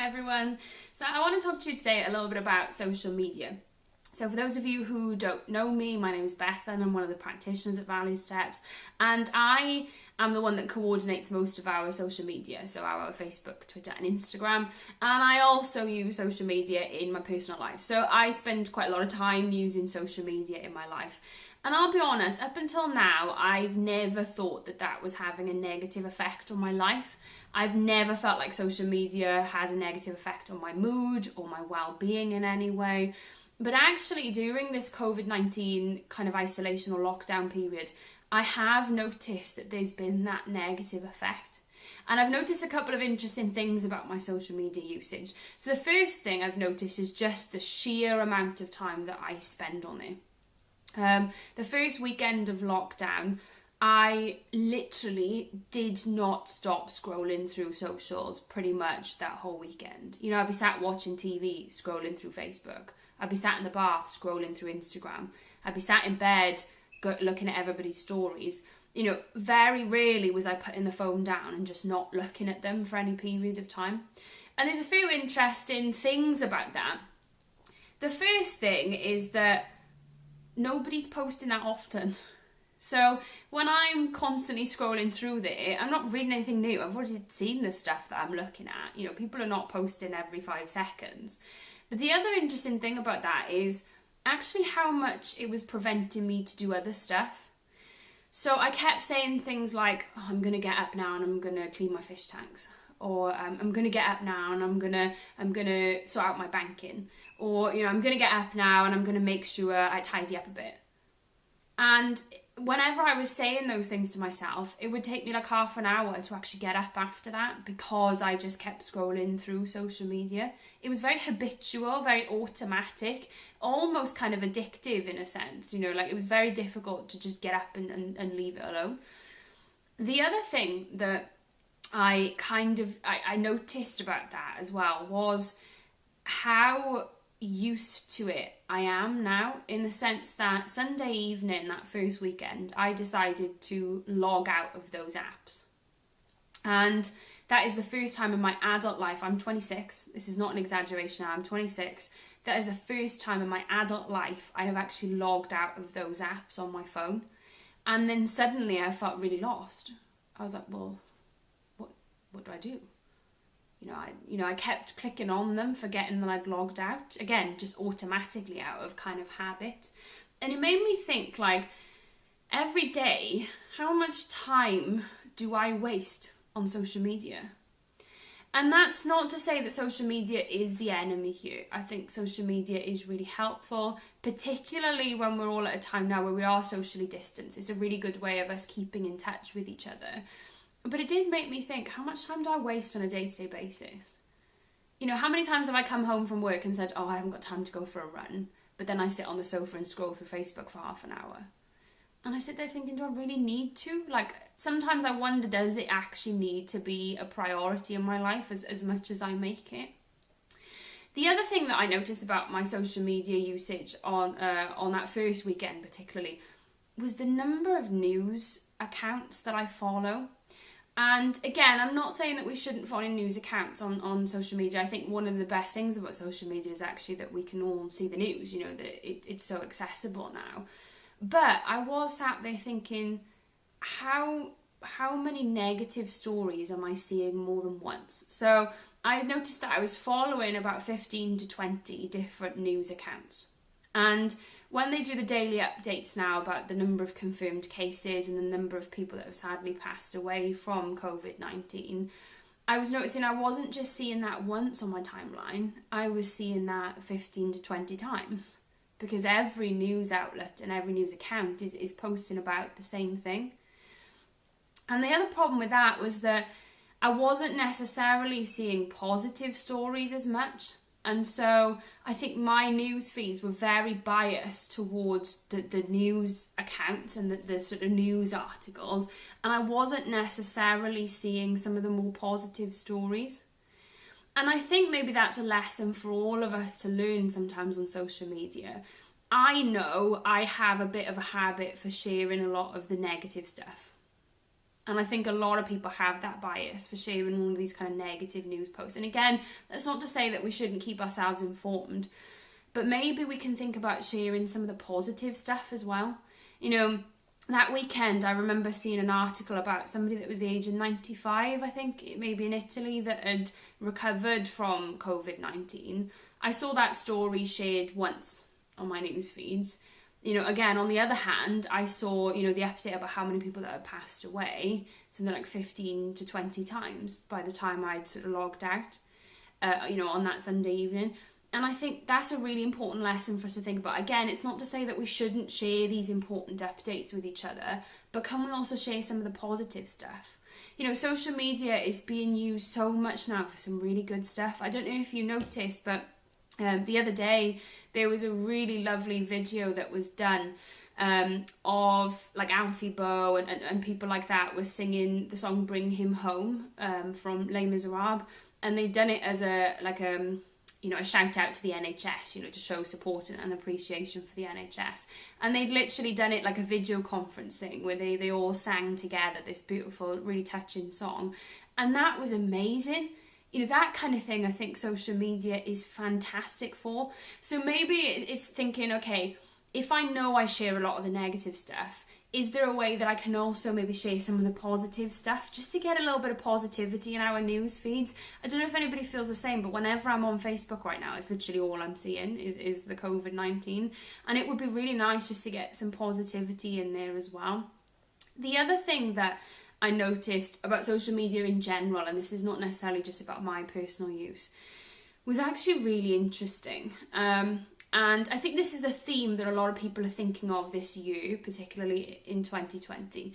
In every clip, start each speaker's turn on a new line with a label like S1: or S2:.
S1: Hi everyone. So I want to talk to you today a little bit about social media. So for those of you who don't know me, my name is Beth and I'm one of the practitioners at Valley Steps, and I am the one that coordinates most of our social media, so our Facebook, Twitter and Instagram, and I also use social media in my personal life. So I spend quite a lot of time using social media in my life. And I'll be honest, up until now, I've never thought that that was having a negative effect on my life. I've never felt like social media has a negative effect on my mood or my well-being in any way. But actually, during this COVID-19 kind of isolation or lockdown period, I have noticed that there's been that negative effect. And I've noticed a couple of interesting things about my social media usage. So the first thing I've noticed is just the sheer amount of time that I spend on it. The first weekend of lockdown, I literally did not stop scrolling through socials pretty much that whole weekend. You know, I'd be sat watching TV, scrolling through Facebook. I'd be sat in the bath, scrolling through Instagram. I'd be sat in bed, looking at everybody's stories. You know, very rarely was I putting the phone down and just not looking at them for any period of time. And there's a few interesting things about that. The first thing is that nobody's posting that often. So when I'm constantly scrolling through there, I'm not reading anything new. I've already seen the stuff that I'm looking at. You know, people are not posting every 5 seconds. But the other interesting thing about that is actually how much it was preventing me to do other stuff. So I kept saying things like, oh, I'm going to get up now and I'm going to clean my fish tanks. Or I'm going to get up now and I'm gonna sort out my banking. Or, you know, I'm going to get up now and I'm going to make sure I tidy up a bit. And whenever I was saying those things to myself, it would take me like half an hour to actually get up after that because I just kept scrolling through social media. It was very habitual, very automatic, almost kind of addictive in a sense, you know, like it was very difficult to just get up and leave it alone. The other thing that I noticed about that as well was how used to it I am now, in the sense that Sunday evening, that first weekend, I decided to log out of those apps. And that is the first time in my adult life. I'm 26. This is not an exaggeration. I'm 26. That is the first time in my adult life I have actually logged out of those apps on my phone. And then suddenly I felt really lost. I was like, well, what do I do? I kept clicking on them, forgetting that I'd logged out. Again, just automatically out of kind of habit. And it made me think, like, every day, how much time do I waste on social media? And that's not to say that social media is the enemy here. I think social media is really helpful, particularly when we're all at a time now where we are socially distanced. It's a really good way of us keeping in touch with each other. But it did make me think, how much time do I waste on a day-to-day basis? You know, how many times have I come home from work and said, oh, I haven't got time to go for a run, but then I sit on the sofa and scroll through Facebook for half an hour. And I sit there thinking, do I really need to? Like, sometimes I wonder, does it actually need to be a priority in my life as much as I make it? The other thing that I noticed about my social media usage on that first weekend particularly was the number of news accounts that I follow. And again, I'm not saying that we shouldn't follow news accounts on social media. I think one of the best things about social media is actually that we can all see the news, you know, that it's so accessible now. But I was sat there thinking, how many negative stories am I seeing more than once? So I noticed that I was following about 15 to 20 different news accounts. And when they do the daily updates now about the number of confirmed cases and the number of people that have sadly passed away from COVID-19, I was noticing I wasn't just seeing that once on my timeline, I was seeing that 15 to 20 times. Because every news outlet and every news account is posting about the same thing. And the other problem with that was that I wasn't necessarily seeing positive stories as much. And so I think my news feeds were very biased towards the news accounts and the sort of news articles. And I wasn't necessarily seeing some of the more positive stories. And I think maybe that's a lesson for all of us to learn sometimes on social media. I know I have a bit of a habit for sharing a lot of the negative stuff. And I think a lot of people have that bias for sharing all of these kind of negative news posts. And again, that's not to say that we shouldn't keep ourselves informed, but maybe we can think about sharing some of the positive stuff as well. You know, that weekend I remember seeing an article about somebody that was the age of 95, I think, maybe in Italy, that had recovered from COVID-19. I saw that story shared once on my news feeds. You know, again, on the other hand, I saw, you know, the update about how many people that had passed away, something like 15 to 20 times by the time I'd sort of logged out, you know, on that Sunday evening. And I think that's a really important lesson for us to think about. Again, it's not to say that we shouldn't share these important updates with each other, but can we also share some of the positive stuff? You know, social media is being used so much now for some really good stuff. I don't know if you noticed, but the other day there was a really lovely video that was done of like Alfie Boe and people like that were singing the song Bring Him Home from Les Miserables, and they'd done it as a you know, a shout out to the NHS, you know, to show support and appreciation for the NHS. And they'd literally done it like a video conference thing where they all sang together this beautiful, really touching song. And that was amazing. You know, that kind of thing I think social media is fantastic for. So maybe it's thinking, okay, if I know I share a lot of the negative stuff, is there a way that I can also maybe share some of the positive stuff just to get a little bit of positivity in our news feeds? I don't know if anybody feels the same, but whenever I'm on Facebook right now, it's literally all I'm seeing is the COVID-19. And it would be really nice just to get some positivity in there as well. The other thing that I noticed about social media in general, and this is not necessarily just about my personal use, was actually really interesting. And I think this is a theme that a lot of people are thinking of this year, particularly in 2020.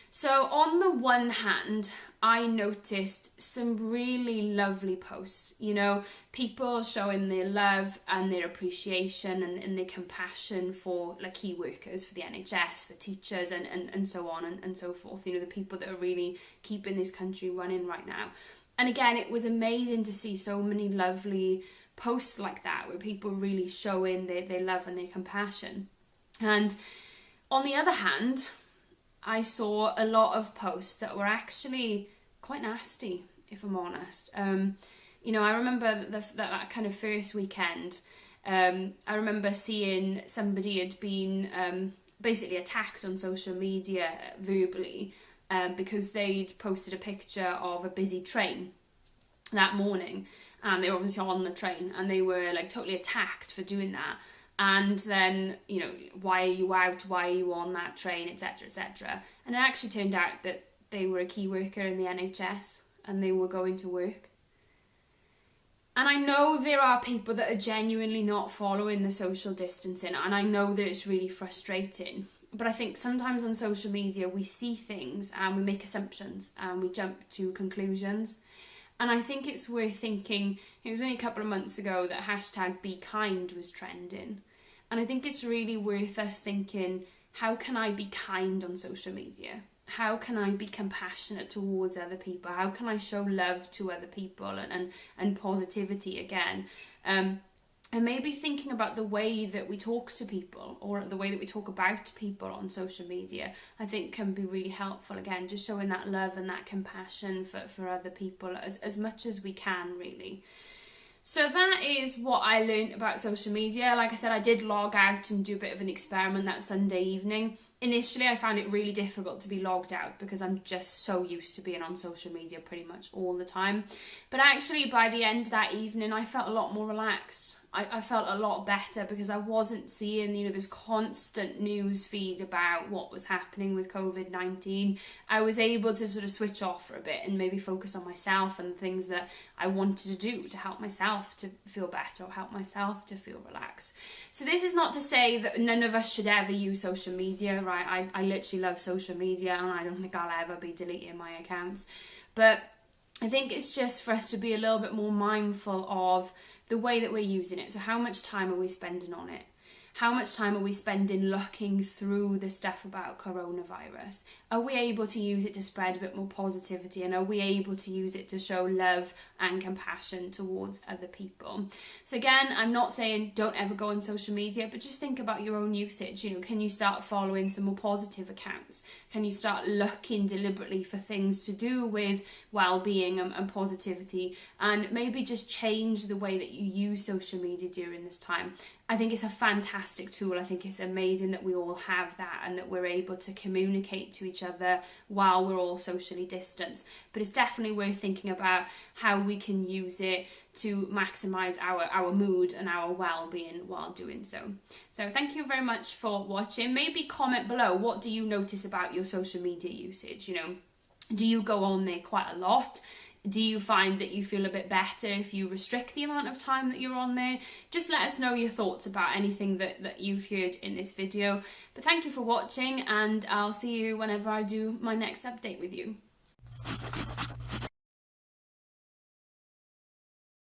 S1: So on the one hand, I noticed some really lovely posts, you know, people showing their love and their appreciation and their compassion for like key workers, for the NHS, for teachers and so on and so forth, you know, the people that are really keeping this country running right now. And again, it was amazing to see so many lovely posts like that where people really showing their love and their compassion. And on the other hand, I saw a lot of posts that were actually quite nasty, if I'm honest. You know, I remember that kind of first weekend, I remember seeing somebody had been basically attacked on social media verbally because they'd posted a picture of a busy train that morning, and they were obviously on the train and they were like totally attacked for doing that. And then, you know, why are you out? Why are you on that train, etc., etc. And it actually turned out that they were a key worker in the NHS and they were going to work. And I know there are people that are genuinely not following the social distancing, and I know that it's really frustrating. But I think sometimes on social media we see things and we make assumptions and we jump to conclusions. And I think it's worth thinking, it was only a couple of months ago that hashtag Be Kind was trending. And I think it's really worth us thinking, how can I be kind on social media? How can I be compassionate towards other people? How can I show love to other people and positivity again? And maybe thinking about the way that we talk to people or the way that we talk about people on social media, I think can be really helpful. Again, just showing that love and that compassion for other people as much as we can, really. So that is what I learned about social media. Like I said, I did log out and do a bit of an experiment that Sunday evening. Initially, I found it really difficult to be logged out because I'm just so used to being on social media pretty much all the time. But actually, by the end of that evening, I felt a lot more relaxed. I felt a lot better because I wasn't seeing, you know, this constant news feed about what was happening with COVID-19. I was able to sort of switch off for a bit and maybe focus on myself and the things that I wanted to do to help myself to feel better or help myself to feel relaxed. So this is not to say that none of us should ever use social media, right? I literally love social media and I don't think I'll ever be deleting my accounts. But I think it's just for us to be a little bit more mindful of the way that we're using it. So how much time are we spending on it? How much time are we spending looking through the stuff about coronavirus? Are we able to use it to spread a bit more positivity, and are we able to use it to show love and compassion towards other people? So again, I'm not saying don't ever go on social media, but just think about your own usage. You know, can you start following some more positive accounts? Can you start looking deliberately for things to do with well-being and positivity, and maybe just change the way that you use social media during this time? I think it's a fantastic tool. I think it's amazing that we all have that and that we're able to communicate to each other while we're all socially distanced. But it's definitely worth thinking about how we can use it to maximise our mood and our well-being while doing so. So thank you very much for watching. Maybe comment below, what do you notice about your social media usage? You know, do you go on there quite a lot? Do you find that you feel a bit better if you restrict the amount of time that you're on there? Just let us know your thoughts about anything that you've heard in this video. But thank you for watching, and I'll see you whenever I do my next update with you.